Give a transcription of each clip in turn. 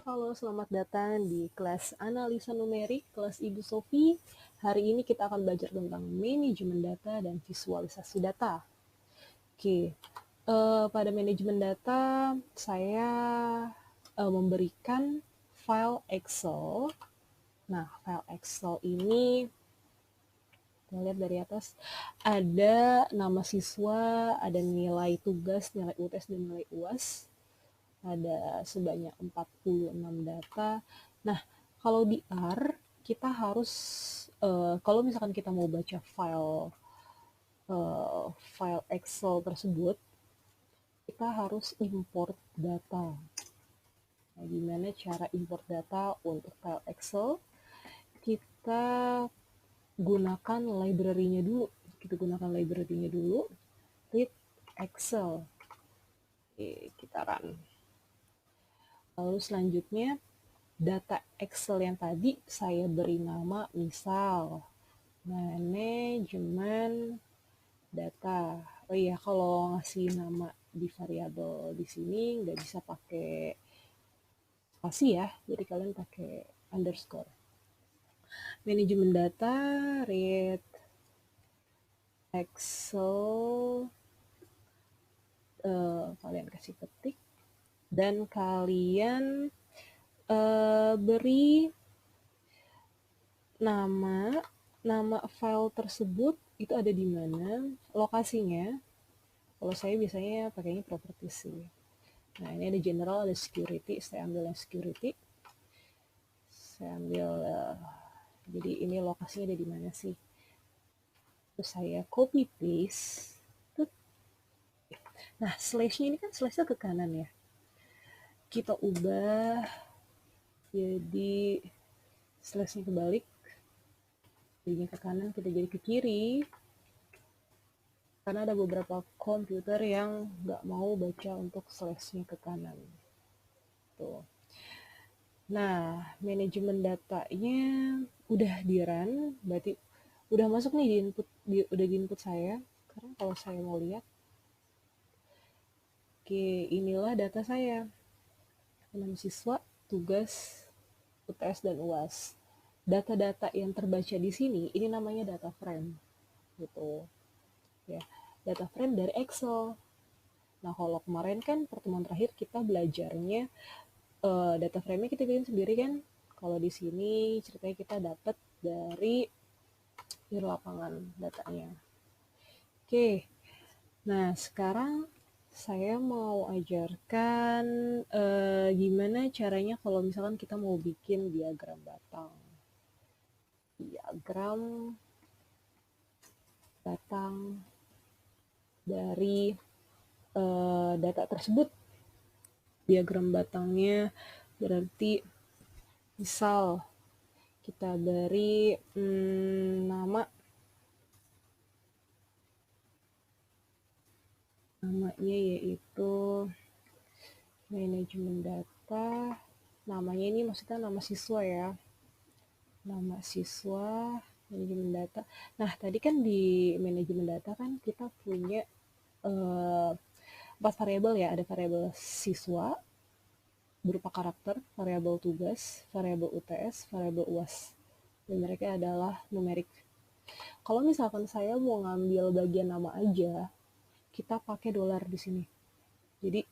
Halo, selamat datang di kelas analisa numerik, kelas Ibu Sofi. Hari ini kita akan belajar tentang manajemen data dan visualisasi data. Oke, pada manajemen data, saya memberikan file Excel. Nah, file Excel ini, kita lihat dari atas, ada nama siswa, ada nilai tugas, nilai UTS, dan nilai UAS. Ada sebanyak 46 data. Nah, kalau di R, kita harus, kalau misalkan kita mau baca file Excel tersebut, kita harus import data. Nah, gimana cara import data untuk file Excel? Kita gunakan library-nya dulu. Read Excel. Oke, kita run. Lalu selanjutnya, data Excel yang tadi saya beri nama misal manajemen data. Oh iya, kalau ngasih nama di variabel di sini nggak bisa pakai spasi ya, jadi kalian pakai underscore. Manajemen data, read Excel, kalian kasih ketik dan kalian beri nama file tersebut itu ada di mana, lokasinya. Kalau saya biasanya pakainya properties sih. Nah, ini ada general, ada security. Saya ambil yang security. Jadi ini lokasinya ada di mana sih? Terus saya copy paste. Nah, slash-nya ini kan slash-nya ke kanan ya. Kita ubah jadi slash-nya kebalik. Jadinya ke kanan, kita jadi ke kiri. Karena ada beberapa komputer yang nggak mau baca untuk slash-nya ke kanan. Tuh. Nah, manajemen datanya udah di-run, berarti udah masuk nih udah di input saya. Sekarang kalau saya mau lihat, oke, inilah data saya. Nama siswa, tugas, UTS, dan UAS. Data-data yang terbaca di sini, ini namanya data frame. Gitu. Ya, data frame dari Excel. Nah, kalau kemarin kan pertemuan terakhir kita belajarnya data frame-nya kita bikin sendiri kan. Kalau di sini ceritanya kita dapat dari lapangan datanya. Oke, nah sekarang saya mau ajarkan gimana caranya kalau misalkan kita mau bikin diagram batang. Diagram batang dari data tersebut. Diagram batangnya berarti misal kita beri namanya yaitu manajemen data. Namanya ini maksudnya nama siswa ya. Nama siswa, manajemen data. Nah, tadi kan di manajemen data kan kita punya 4 variabel ya. Ada variabel siswa berupa karakter, variabel tugas, variabel UTS, variabel UAS. Dan mereka adalah numerik. Kalau misalkan saya mau ngambil bagian nama aja, kita pakai dolar di sini. Jadi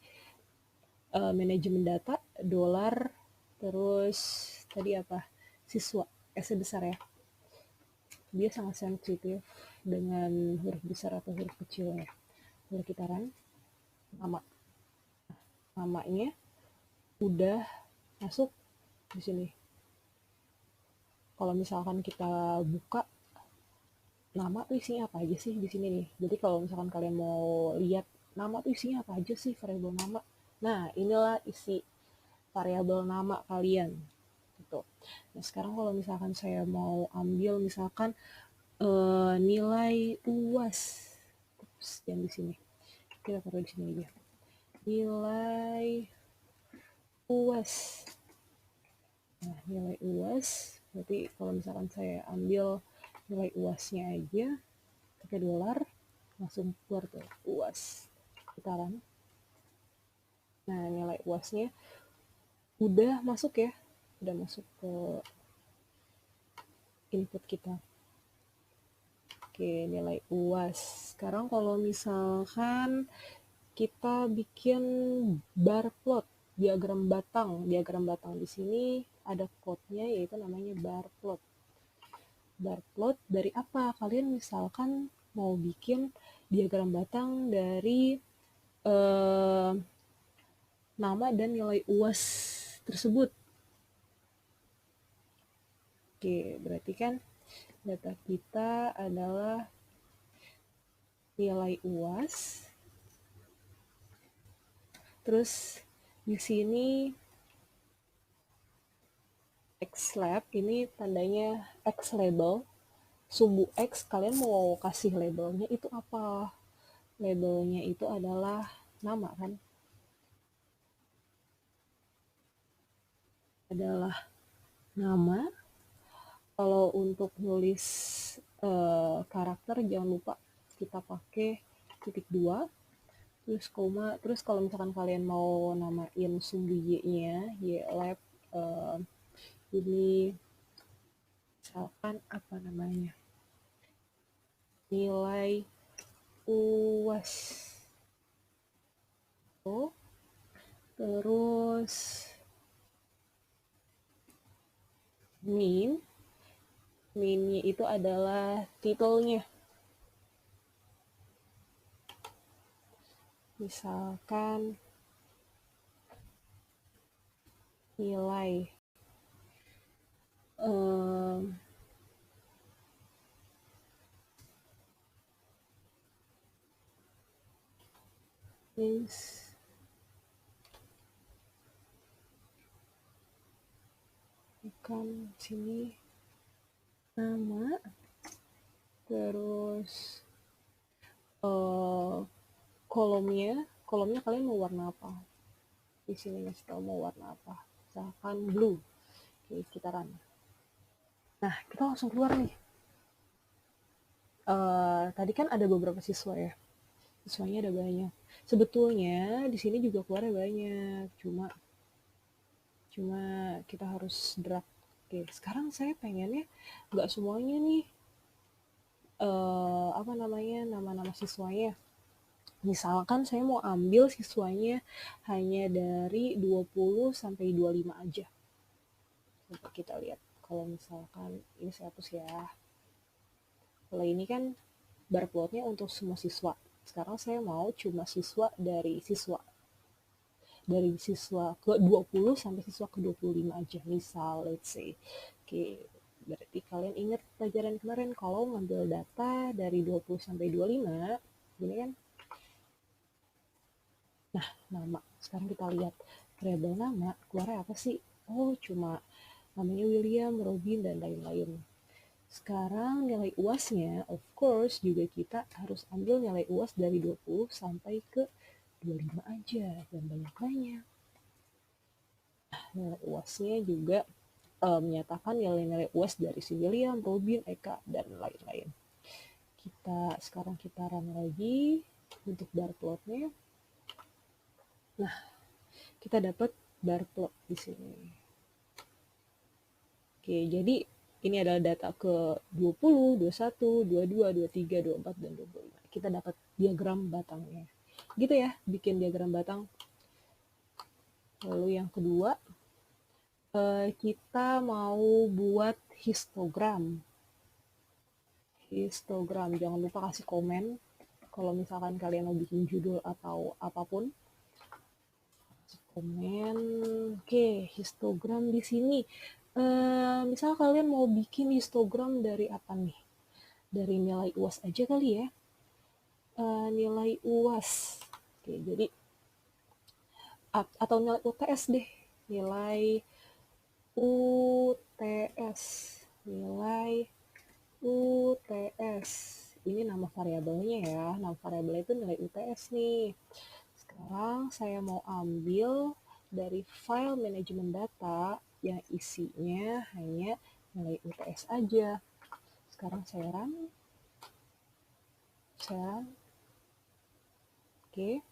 manajemen data, dolar, terus tadi apa? Siswa, S besar ya. Dia sangat sensitif dengan huruf besar atau huruf kecilnya. Lalu kita run, namanya udah masuk di sini. Kalau misalkan kita buka nama tuh isinya apa aja sih di sini nih. Jadi kalau misalkan kalian mau lihat nama tuh isinya apa aja sih variabel nama. Nah, inilah isi variabel nama kalian. Gitu. Nah, sekarang kalau misalkan saya mau ambil misalkan nilai UAS. Ups, jangan di sini. Kita taruh di sini aja. Nilai UAS. Nah, nilai UAS berarti kalau misalkan saya ambil nilai UAS-nya aja pakai dolar langsung keluar tuh UAS. Kita run. Nah, nilai UAS-nya Udah masuk ya, udah masuk ke input kita. Oke, nilai UAS. Sekarang kalau misalkan kita bikin bar plot, diagram batang. Diagram batang di sini ada code-nya, yaitu namanya bar plot. Bar plot dari apa? Kalian misalkan mau bikin diagram batang dari nama dan nilai UAS tersebut. Oke, berarti kan data kita adalah nilai UAS. Terus di sini X lab, ini tandanya X label. Sumbu X, kalian mau kasih labelnya itu apa? Labelnya itu adalah nama kan? Adalah nama. Kalau untuk nulis karakter jangan lupa kita pakai titik 2 terus koma. Terus kalau misalkan kalian mau namain sumbu y-nya, y lab, ini misalkan apa namanya, nilai UAS. Terus minnya itu adalah titelnya. Misalkan nilai kan sini nama, terus kolomnya kalian mau warna apa? Di sini ngasih tahu mau warna apa. Misalkan blue. Oke, kita run. Nah, kita langsung keluar nih. Tadi kan ada beberapa siswa ya. Siswanya ada banyak. Sebetulnya di sini juga keluarnya banyak. Cuma kita harus drag. Oke, sekarang saya pengennya nggak semuanya nih nama-nama siswanya. Misalkan saya mau ambil siswanya hanya dari 20 sampai 25 aja. Coba kita lihat. Kalau misalkan ini saya hapus ya. Kalau ini kan bar plotnya untuk semua siswa. Sekarang saya mau cuma siswa ke 20 sampai siswa ke 25 aja. Misal, let's say. Oke, berarti kalian ingat pelajaran kemarin kalau ngambil data dari 20 sampai 25, gini kan? Nah, nama. Sekarang kita lihat variabel nama, keluarnya apa sih? Oh, cuma namanya William, Robin, dan lain-lain. Sekarang nilai UAS-nya, of course, juga kita harus ambil nilai UAS dari 20 sampai ke 25 aja, dan banyak-banyak. Nah, nilai UAS-nya juga menyatakan nilai-nilai UAS dari si William, Robin, Eka, dan lain-lain. Sekarang kita run lagi untuk bar plotnya. Nah, kita dapat bar plot di sini. Oke, jadi ini adalah data ke 20, 21, 22, 23, 24, dan 25. Kita dapat diagram batangnya. Gitu ya, bikin diagram batang. Lalu yang kedua, kita mau buat histogram. Jangan lupa kasih komen kalau misalkan kalian mau bikin judul atau apapun. Komen. Oke, histogram di sini. Misal kalian mau bikin histogram dari apa nih? Dari nilai UAS aja kali ya. Nilai UAS. Oke, jadi atau nilai UTS deh. Nilai UTS. Nilai UTS. Ini nama variabelnya ya. Nama variabelnya itu nilai UTS nih. Sekarang saya mau ambil dari file manajemen data yang isinya hanya nilai UTS aja. Sekarang saya run. Oke.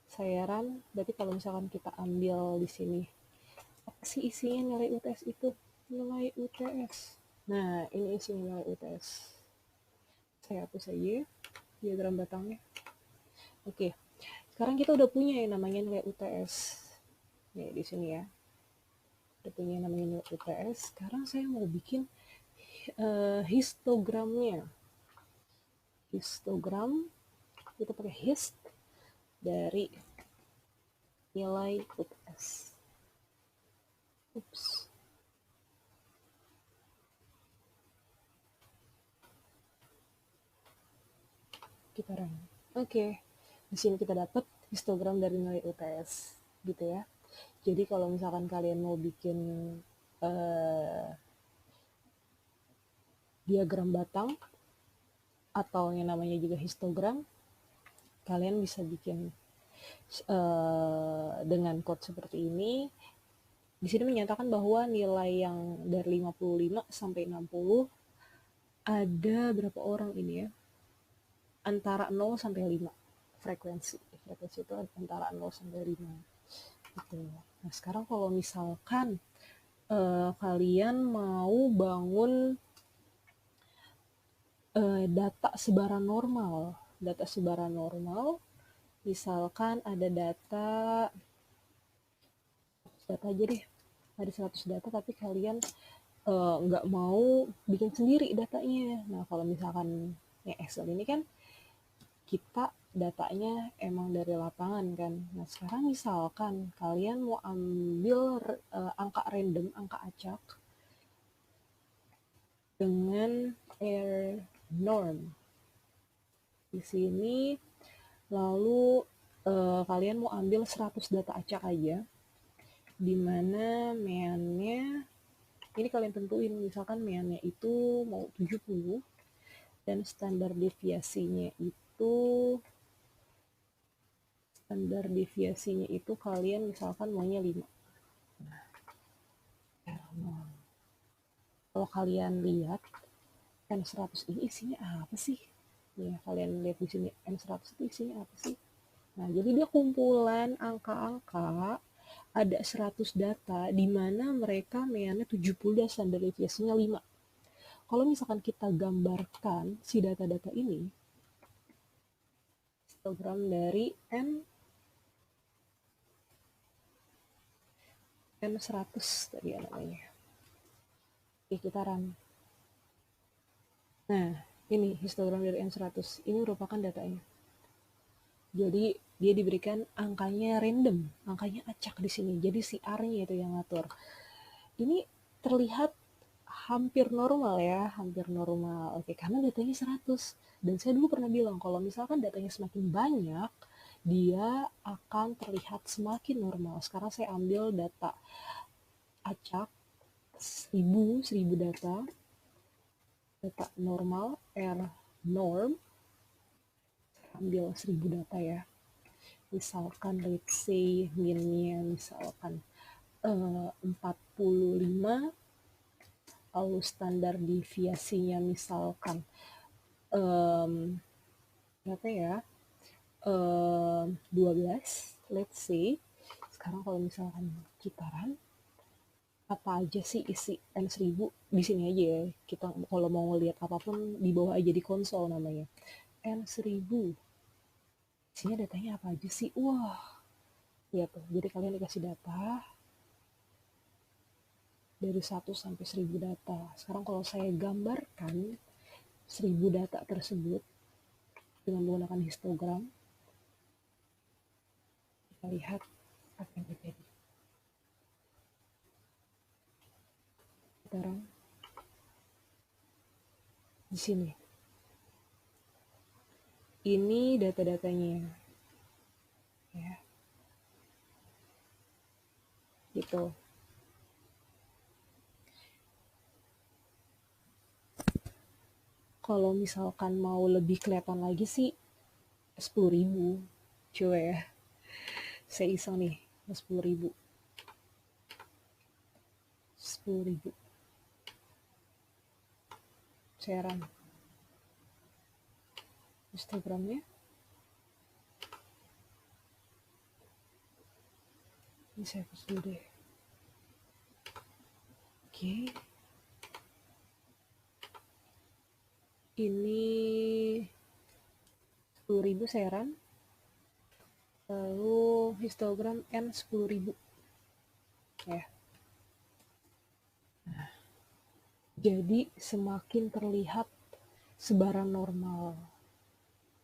Saya run, berarti kalau misalkan kita ambil di sini Apa sih isinya nilai UTS itu? Nilai UTS. Nah, ini isi nilai UTS. Saya hapus saja diagram batangnya. Oke, sekarang kita udah punya yang namanya nilai UTS. Nih, di sini ya. Udah punya yang namanya nilai UTS. Sekarang saya mau bikin histogramnya. Histogram, kita pakai hist dari nilai UTS. Ups. Kita run. Oke. Di sini kita dapat histogram dari nilai UTS, gitu ya. Jadi kalau misalkan kalian mau bikin diagram batang atau yang namanya juga histogram, kalian bisa bikin dengan code seperti ini. Di sini menyatakan bahwa nilai yang dari 55 sampai 60 ada berapa orang ini ya? Antara 0 sampai 5 frekuensi. Frekuensi itu antara 0 sampai 5. Gitu. Nah, sekarang kalau misalkan kalian mau bangun data sebaran normal. Data sebaran normal, misalkan ada data aja deh, ada 100 data tapi kalian nggak mau bikin sendiri datanya. Nah, kalau misalkan ya Excel ini kan kita datanya emang dari lapangan kan. Nah, sekarang misalkan kalian mau ambil angka random, angka acak dengan air norm. Di sini lalu kalian mau ambil 100 data acak aja, di mana meannya ini kalian tentuin, misalkan meannya itu mau 70 dan standar deviasinya itu kalian misalkan maunya 5. Kalau kalian lihat N100 ini isinya apa sih? Ya, kalian lihat di sini N100 itu isinya apa sih? Nah, jadi dia kumpulan angka-angka, ada 100 data di mana mereka meannya 70 dan standar deviasinya 5. Kalau misalkan kita gambarkan si data-data ini, histogram dari N100 tadi ya namanya. Oke, kita run. Nah, ini histogram dari N100. Ini merupakan datanya. Jadi dia diberikan angkanya random, angkanya acak di sini. Jadi si R-nya itu yang ngatur. Ini terlihat hampir normal ya, hampir normal. Oke, karena datanya 100. Dan saya dulu pernah bilang kalau misalkan datanya semakin banyak, dia akan terlihat semakin normal. Sekarang saya ambil data acak 1000 data normal, R norm, ambil 1000 data ya. Misalkan let's say minnya misalkan 45, lalu standar deviasinya misalkan berapa ya, 12, let's say. Sekarang kalau misalkan kita run, apa aja sih isi N1000 di sini aja ya. Kita kalau mau ngelihat apapun di bawah aja di konsol namanya. N1000. Isinya datanya apa aja sih? Wah. Ya tuh. Jadi kalian dikasih data dari 1 sampai 1000 data. Sekarang kalau saya gambarkan 1000 data tersebut dengan menggunakan histogram, kita lihat apa yang terjadi. Sekarang di sini. Ini data-datanya. Ya. Gitu. Kalau misalkan mau lebih kelihatan lagi sih 10.000. Coba ya. Saya iseng nih, 10.000. 10.000. Saya run Instagramnya. Ini saya hapus dulu deh. Oke. Ini 10.000 saya run. Lalu histogram N 10.000. Ya. Jadi semakin terlihat sebaran normal.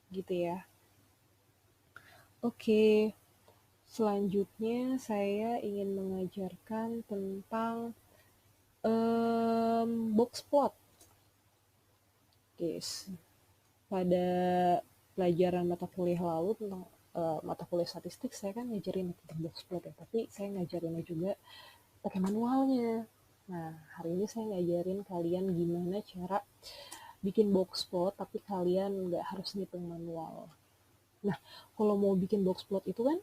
Gitu ya. Oke. Selanjutnya saya ingin mengajarkan tentang box plot. Oke. Pada pelajaran mata kuliah lalu tentang mata kuliah statistik, saya kan ngajarin tentang box plot ya, tapi saya ngajarinnya juga pakai manualnya. Nah, hari ini saya ngajarin kalian gimana cara bikin box plot, tapi kalian nggak harus ngitung manual. Nah, kalau mau bikin box plot itu kan,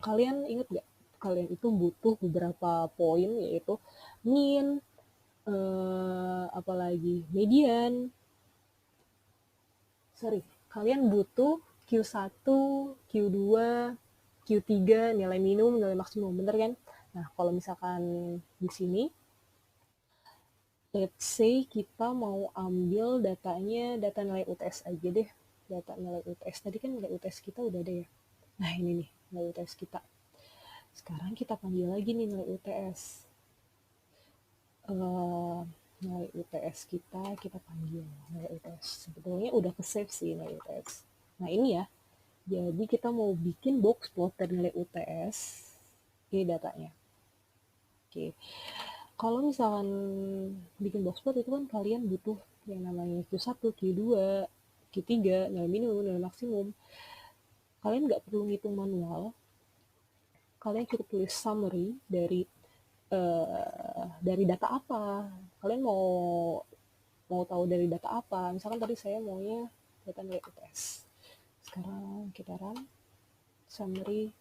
kalian inget nggak? Kalian itu butuh beberapa poin, yaitu mean, apalagi median. Kalian butuh Q1, Q2, Q3, nilai minimum, nilai maksimum, bener kan? Nah, kalau misalkan di sini, let's say kita mau ambil datanya, data nilai UTS aja deh. Data nilai UTS, tadi kan nilai UTS kita udah ada ya. Nah, ini nih, nilai UTS kita. Sekarang kita panggil lagi nih nilai UTS. Nilai UTS kita panggil nilai UTS. Sebetulnya udah ke-save sih nilai UTS. Nah, ini ya. Jadi kita mau bikin box plot dari nilai UTS. Ini datanya. Oke. Kalau misalkan bikin box plot itu kan kalian butuh yang namanya Q1, Q2, Q3, nilai minimum, nilai maksimum. Kalian nggak perlu ngitung manual. Kalian cukup tulis summary dari data apa. Kalian mau tahu dari data apa. Misalkan tadi saya maunya data nilai UTS. Sekarang kita run summary.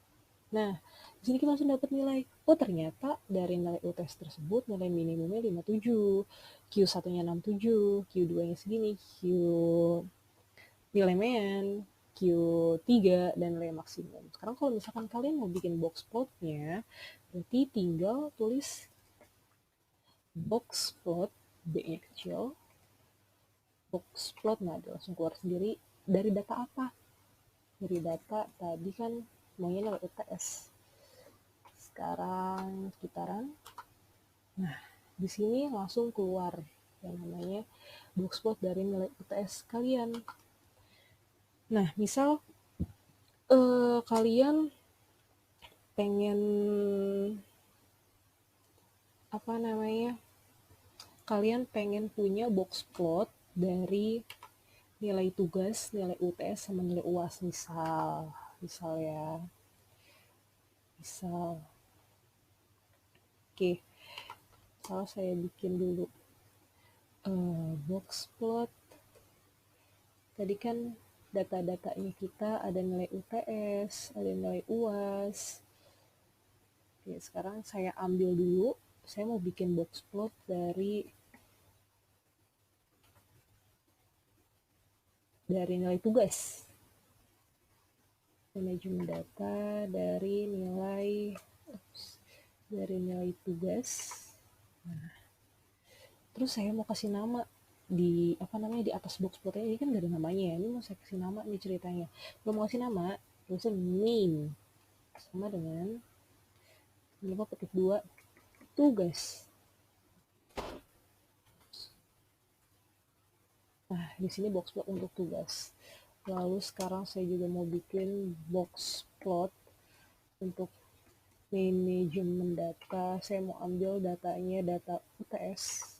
Nah, di sini kita langsung dapat nilai. Oh, ternyata dari nilai UTS tersebut nilai minimumnya 57, Q1-nya 67, Q2-nya segini, nilai median, Q3, dan nilai maksimum. Sekarang kalau misalkan kalian mau bikin box plotnya, berarti tinggal tulis box plot, B-nya kecil, box plot, nah langsung keluar sendiri dari data apa? Dari data tadi kan maunya nilai UTS. Sekarang kita run. Nah, di sini langsung keluar yang namanya box plot dari nilai UTS kalian. Nah, misal kalian pengen kalian pengen punya box plot dari nilai tugas, nilai UTS sama nilai UAS, misal ya. Oke. Kalau saya bikin dulu box plot. Tadi kan data-datanya kita ada nilai UTS, ada nilai UAS. Oke, sekarang saya ambil dulu. Saya mau bikin box plot dari nilai tugas. Manajemen data dari nilai tugas. Nah, terus saya mau kasih nama di atas box plotnya. Ini kan gak ada namanya ya, ini mau saya kasih nama nih ceritanya. Kalau mau kasih nama, tulisnya mean sama dengan petik 2 tugas. Nah, di sini box plot untuk tugas. Lalu sekarang saya juga mau bikin box plot untuk manajemen data. Saya mau ambil datanya, data UTS.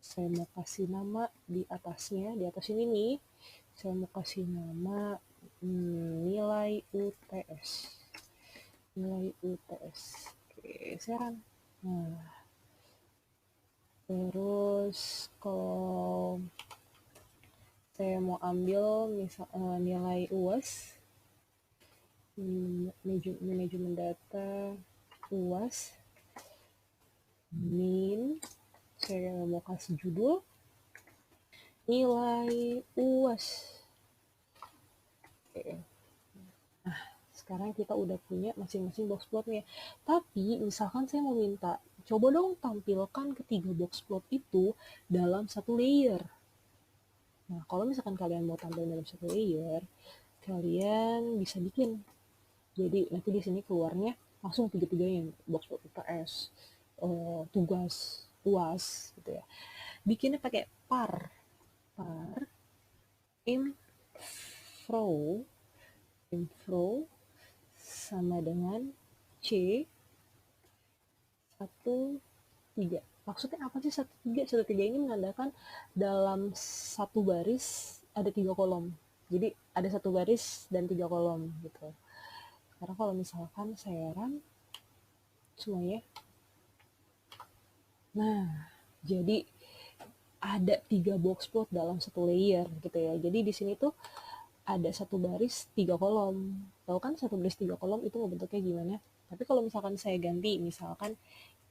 Saya mau kasih nama di atasnya, di atas ini nih. Saya mau kasih nama nilai UTS. Nilai UTS. Oke, saya run. Nah, terus kalau saya mau ambil nilai UAS, manajemen data UAS, mean, saya mau kasih judul nilai UAS. Oke. Nah, sekarang kita udah punya masing-masing box plotnya. Tapi misalkan saya mau minta coba dong tampilkan ketiga box plot itu dalam satu layer. Nah, kalau misalkan kalian mau tampil dalam satu layer, kalian bisa bikin. Jadi nanti di sini keluarnya langsung tiga-tiganya, box plot UTS, tugas, UAS gitu ya. Bikinnya pakai par, infro, sama dengan C 1, 3. Maksudnya apa sih 1, 3? 1, 3 ini menandakan dalam satu baris ada 3 kolom. Jadi ada satu baris dan 3 kolom gitu. Karena kalau misalkan saya run semuanya, nah jadi ada 3 box plot dalam satu layer gitu ya. Jadi di sini tuh ada satu baris 3 kolom. Tahu kan satu baris 3 kolom itu bentuknya gimana? Tapi kalau misalkan saya ganti, misalkan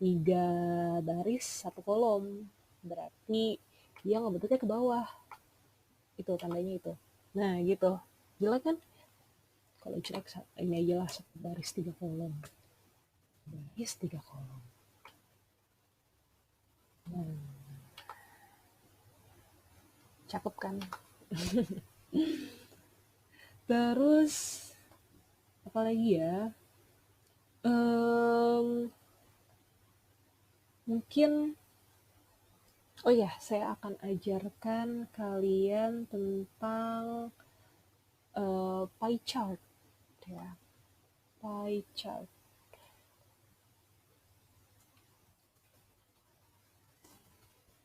3 baris 1 kolom, berarti dia ngebentuknya ke bawah. Itu tandanya itu. Nah gitu. Jelas kan? Kalau jelek ini aja lah, 1 baris 3 kolom. Baris 3 kolom. Nah, cakep kan? Terus apa lagi ya? Mungkin ya, saya akan ajarkan kalian tentang pie chart ya. Pie chart.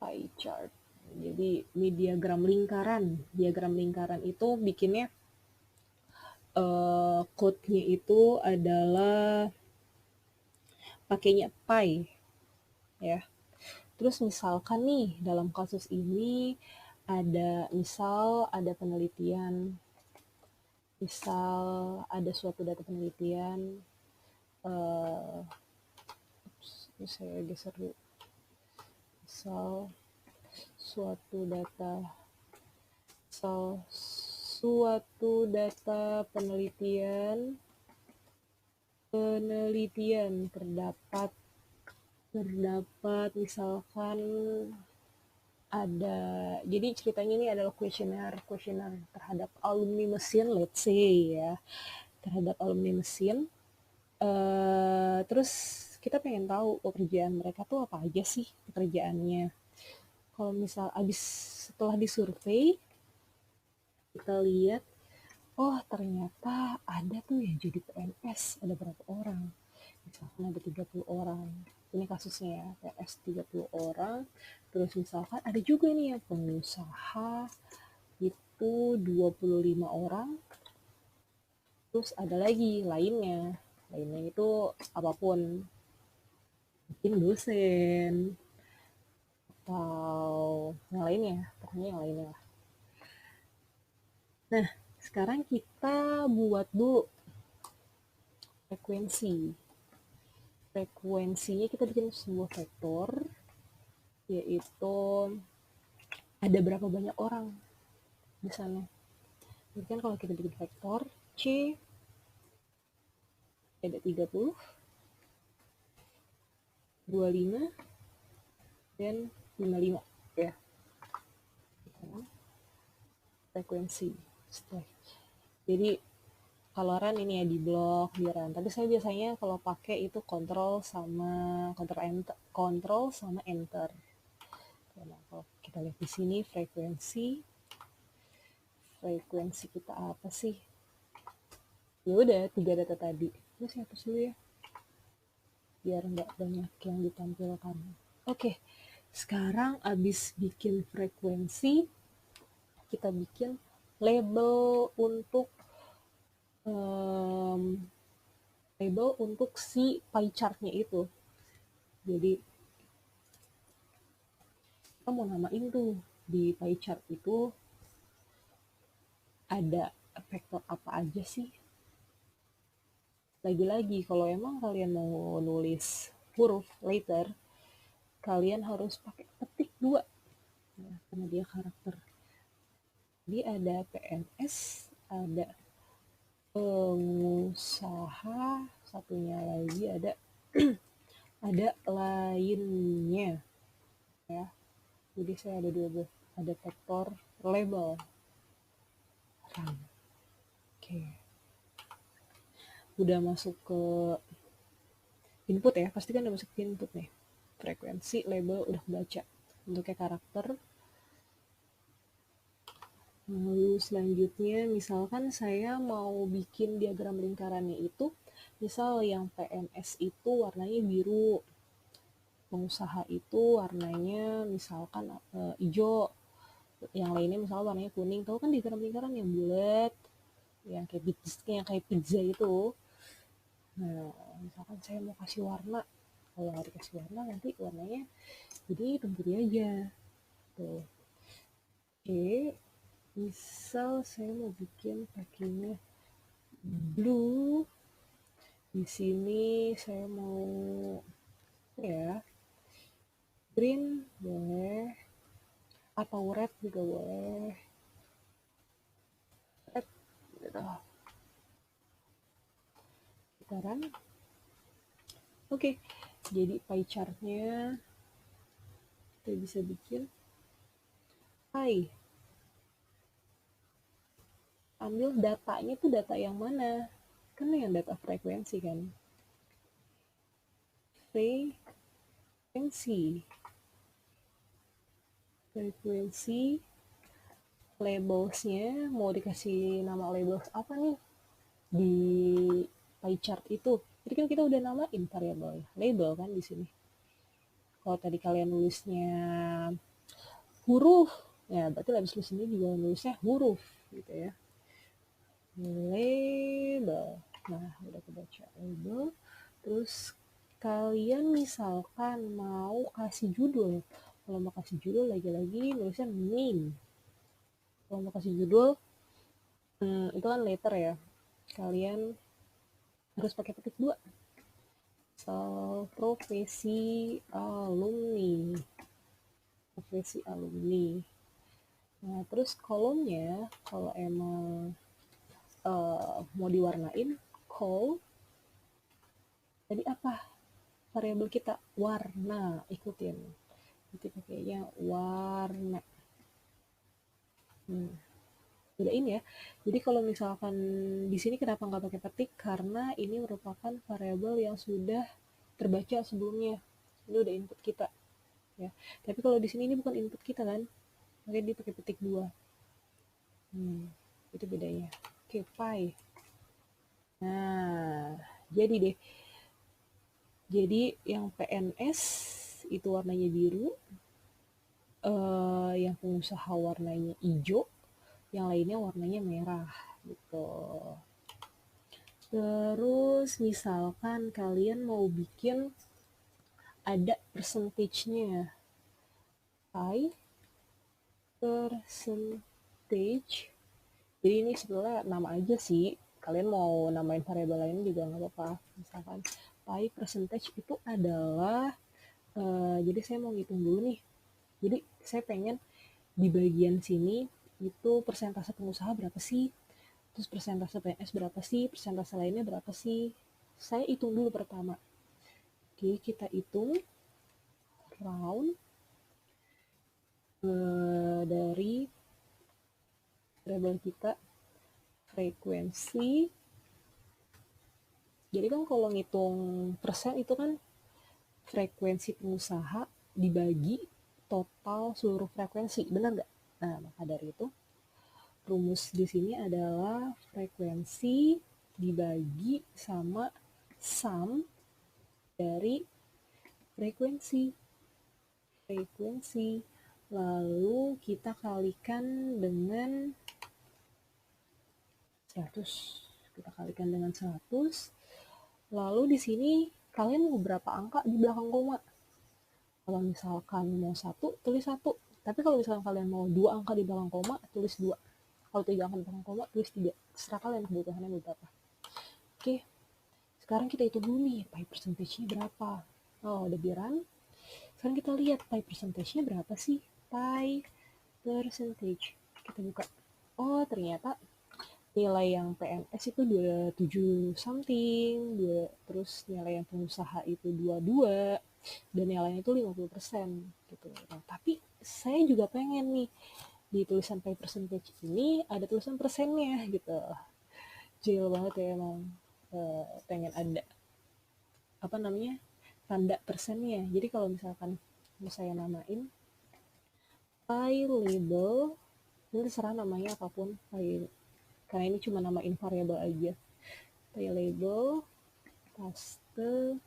Pie chart. Jadi ini diagram lingkaran. Diagram lingkaran itu bikinnya code-nya itu adalah pakainya pie ya. Terus misalkan nih dalam kasus ini ada penelitian, misal ada suatu data penelitian, saya geser dulu, misal suatu data penelitian terdapat misalkan ada, jadi ceritanya ini adalah kuesioner terhadap alumni mesin, let's say ya, terhadap alumni mesin. Terus kita pengen tahu pekerjaan mereka tuh apa aja sih pekerjaannya. Kalau misal setelah disurvei, kita lihat, oh ternyata ada tuh yang jadi PNS, ada berapa orang? Misalkan ada 30 orang. Ini kasusnya ya, PNS 30 orang. Terus misalkan ada juga nih yang pengusaha itu 25 orang. Terus ada lagi lainnya itu apapun, mungkin dosen atau yang lainnya, pokoknya yang lainnya lah. Nah, sekarang kita buat dulu frekuensinya kita bikin sebuah vektor, yaitu ada berapa banyak orang di sana. Jadi kan kalau kita bikin vektor C ada 30, 25, dan 55 ya. Frekuensi. Jadi kalau run ini ya di blok di run. Tapi saya biasanya kalau pakai itu kontrol sama enter. Nah, kalau kita lihat di sini frekuensi kita apa sih? Ya udah 3 data tadi. Terus hapus dulu ya, biar nggak banyak yang ditampilkan. Oke, sekarang abis bikin frekuensi, kita bikin label untuk si pie chart-nya itu. Jadi kita mau namain tuh di pie chart itu ada vektor apa aja sih. Lagi-lagi kalau emang kalian mau nulis huruf later, kalian harus pakai petik 2 ya, karena dia karakter. Jadi ada PNS, ada pengusaha, satunya lagi ada ada lainnya ya. Jadi saya ada ada detektor label RAM. Oke. Udah masuk ke input ya, pasti kan udah masuk ke input nih. Frekuensi, label udah baca. Bentuknya karakter. Lalu selanjutnya misalkan saya mau bikin diagram lingkarannya itu, misal yang PNS itu warnanya biru, pengusaha itu warnanya misalkan hijau, yang lainnya misalnya warnanya kuning. Tahu kan diagram lingkaran yang bulat, yang kayak pizza itu. Nah, misalkan saya mau kasih warna, kalau nggak dikasih warna nanti warnanya jadi hitam putih aja. Tuh. Oke, misal saya mau bikin pakainya blue. Di sini saya mau ya green boleh atau red juga boleh. Red gitu. Sekarang oke, jadi pie chartnya kita bisa bikin pie. Ambil datanya tuh data yang mana? Kan yang data frekuensi kan. Frekuensi labelsnya mau dikasih nama labels apa nih di pie chart itu? Jadi kan kita udah namain variabel label kan di sini. Kalau tadi kalian nulisnya huruf, ya berarti label sini juga nulisnya huruf gitu ya. Label. Nah, udah kebaca label. Terus kalian misalkan mau kasih judul. Kalau mau kasih judul lagi-lagi nulisnya name. Kalau mau kasih judul itu kan letter ya. Kalian harus pakai petik 2. Profesi alumni. Profesi alumni. Nah, terus kolomnya kalau emang mau diwarnain call, jadi apa variabel kita? Warna. Ikutin. Nanti pakainya warna. Bedain ya. Jadi kalau misalkan di sini kenapa nggak pakai petik? Karena ini merupakan variabel yang sudah terbaca sebelumnya. Ini udah input kita. Ya. Tapi kalau di sini ini bukan input kita kan, makanya dia pakai petik 2. Itu bedanya. Oke, pie. Nah, jadi deh. Jadi yang PNS itu warnanya biru, yang pengusaha warnanya hijau, yang lainnya warnanya merah gitu. Terus misalkan kalian mau bikin ada percentage-nya. Pie percentage. Jadi ini sebenarnya nama aja sih. Kalian mau namain variabel lain juga nggak apa-apa. Misalkan pie percentage itu adalah jadi saya mau ngitung dulu nih. Jadi saya pengen di bagian sini itu persentase pengusaha berapa sih? Terus persentase PNS berapa sih? Persentase lainnya berapa sih? Saya hitung dulu pertama. Oke, kita hitung round dari variabel kita frekuensi. Jadi kan kalau ngitung persen itu kan frekuensi pengusaha dibagi total seluruh frekuensi, benar nggak? Nah, maka dari itu rumus di sini adalah frekuensi dibagi sama sum dari frekuensi. Lalu kita kalikan dengan 100. Kita kalikan dengan 100. Lalu di sini kalian mau berapa angka di belakang koma? Kalau misalkan mau 1, tulis 1. Tapi kalau misalkan kalian mau 2 angka di belakang koma, tulis 2. Kalau 3 angka di belakang koma, tulis 3. Terserah kalian kebutuhannya berapa. Oke, sekarang kita hitung dulu nih, pi percentage-nya berapa. Oh, udah biran. Sekarang kita lihat pi percentage-nya berapa sih? Pi percentage. Kita buka. Oh, ternyata nilai yang PNS itu 27 something, terus nilai yang pengusaha itu 22, dan nilainya itu 50% gitu. Nah, tapi saya juga pengen nih di tulisan pay percentage ini ada tulisan persennya gitu. Jil banget ya emang, pengen ada apa namanya tanda persennya. Jadi kalau misalkan mau saya namain pay label, ini terserah namanya apapun, pay, karena ini cuma namain variabel aja. Pay label, paste,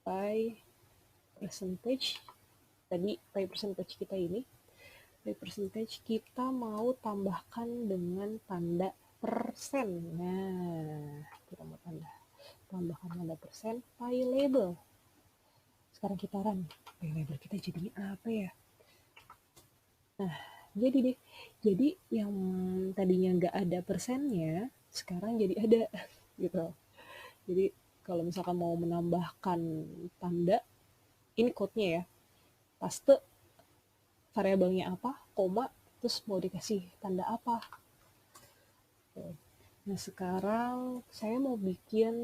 pay percentage. Tadi pay percentage kita ini, pay percentage kita mau tambahkan dengan tanda persen. Nah, kita mau tambahkan tanda persen, pay label. Sekarang kita run, pay label kita jadinya apa ya? Nah, jadi deh, jadi yang tadinya nggak ada persennya, sekarang jadi ada, gitu. Jadi kalau misalkan mau menambahkan tanda, ini code-nya ya, paste variabelnya apa, koma, terus mau dikasih tanda apa. Nah, sekarang saya mau bikin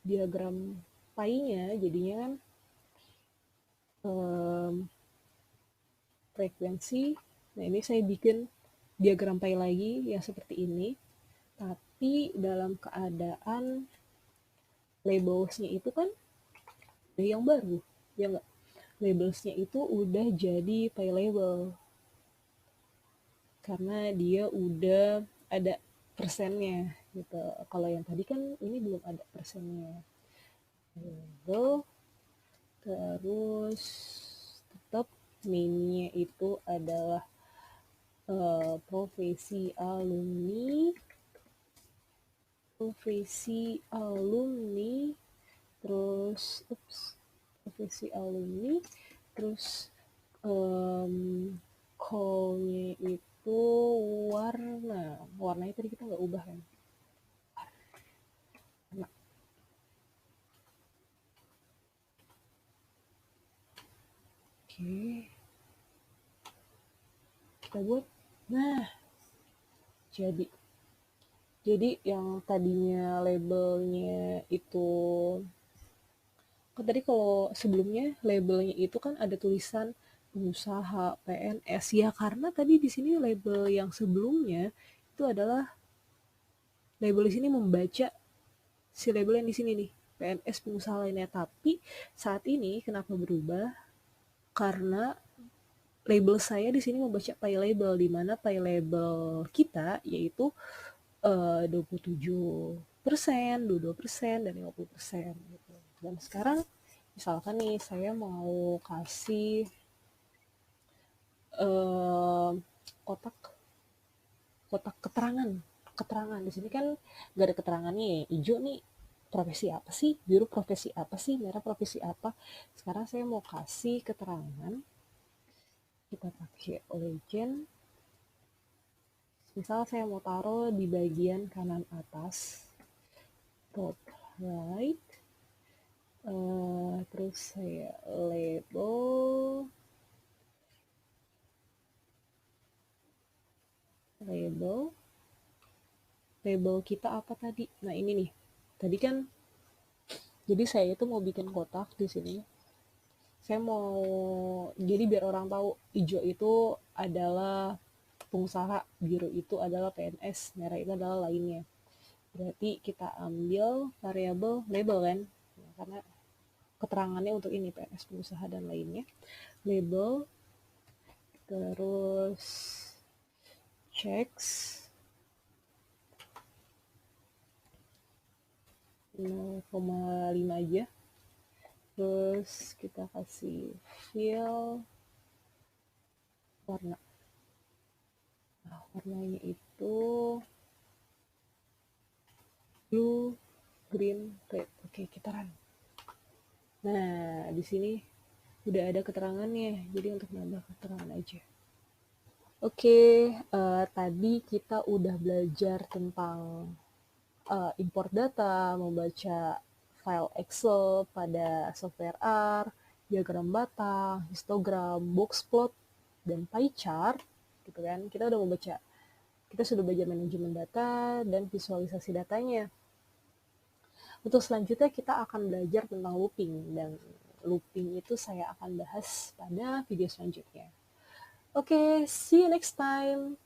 diagram pie-nya, jadinya kan frekuensi. Nah, ini saya bikin diagram pie lagi yang seperti ini, tapi dalam keadaan labelsnya itu kan yang baru, ya nggak? Labelsnya itu udah jadi pie label, karena dia udah ada persennya gitu. Kalau yang tadi kan ini belum ada persennya. Label, terus tetap mainnya itu adalah profesi alumni, terus profesi alumni, terus call-nya itu warnanya tadi kita nggak ubah kan. Nah, oke, kita buat. Nah, jadi yang tadinya labelnya itu kan, tadi kalau sebelumnya labelnya itu kan ada tulisan pengusaha, PNS, ya karena tadi di sini label yang sebelumnya itu adalah label di sini membaca si label yang di sini nih, PNS pengusaha lainnya. Tapi saat ini kenapa berubah? Karena label saya di sini membaca pay label, di mana pay label kita yaitu 27%, 22%, dan 50% gitu. Dan sekarang misalkan nih saya mau kasih kotak kotak keterangan di sini kan gak ada keterangannya ya. Hijau nih profesi apa sih, biru profesi apa sih, merah profesi apa. Sekarang saya mau kasih keterangan, kita pakai legend. Misal saya mau taruh di bagian kanan atas, top right, terus saya label kita apa tadi. Nah, ini nih, tadi kan jadi saya itu mau bikin kotak di sini. Saya mau, jadi biar orang tahu hijau itu adalah pengusaha, biru itu adalah PNS, merah itu adalah lainnya. Berarti kita ambil variabel label kan, nah, karena keterangannya untuk ini PNS, pengusaha, dan lainnya. Label, terus checks 0,5 aja. Terus kita kasih fill warna. Nah, warnanya itu blue, green, red. Oke, kita run. Nah, di sini udah ada keterangannya. Jadi untuk nambah keterangan aja. Oke, tadi kita udah belajar tentang import data, membaca file Excel pada software R, diagram batang, histogram, box plot, dan pie chart, gitu kan. Kita udah membaca Kita sudah belajar manajemen data dan visualisasi datanya. Untuk selanjutnya kita akan belajar tentang looping, dan looping itu saya akan bahas pada video selanjutnya. Oke, see you next time.